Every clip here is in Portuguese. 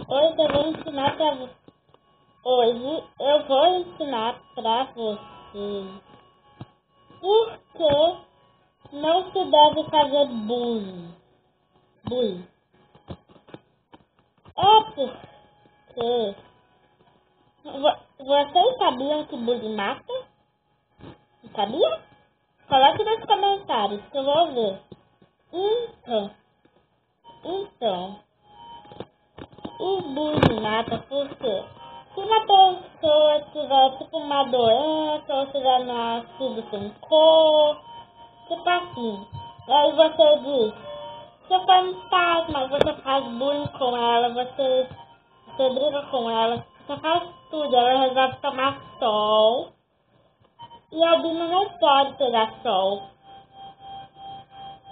Hoje eu vou ensinar pra você. Hoje eu vou ensinar pra você por que não se deve fazer bullying. Bullying. É porque vocês sabiam que bullying mata? Sabia? Coloque nos comentários que eu vou ver. Então, o bullying mata porque se uma pessoa tiver tipo uma doença ou tiver nascido sem cor, tipo assim, aí você diz, você fantasma, você faz bullying com ela, você briga com ela, você faz tudo, ela resolve tomar sol e a Bina não pode pegar sol,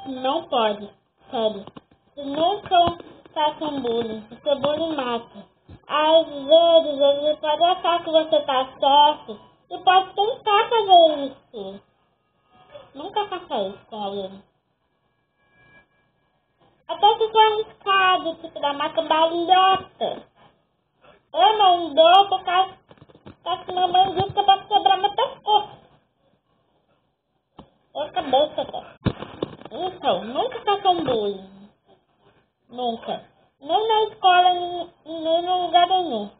não pode, sério. Nunca façam bullying, porque bullying mata. Às vezes ele pode achar que você tá certo e pode tentar fazer isso. Nunca faça isso com alguém. Até se for arriscado, tipo dar uma cambalhota. Eu não dou por causa que minha mãe disse que eu posso quebrar meu pescoço. Ou a cabeça até. Então, nunca façam bullying. Nunca. Nem na escola, nem no lugar nenhum.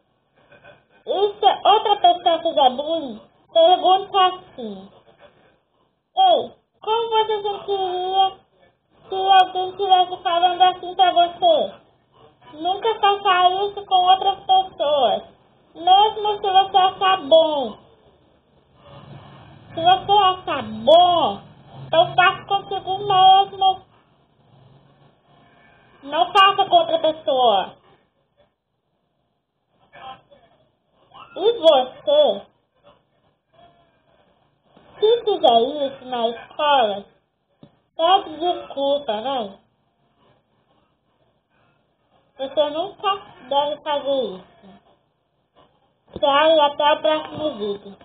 E se outra pessoa fizer bullying, pergunta assim: ei, como você sentiria se alguém estivesse falando assim pra você? Nunca faça isso com outras pessoas, mesmo se você achar bom. Se você achar bom, eu faço contigo mesmo. Não faça com outra pessoa. E você, se fizer isso na escola, pede desculpa, né? Você nunca deve fazer isso. Tchau e até o próximo vídeo.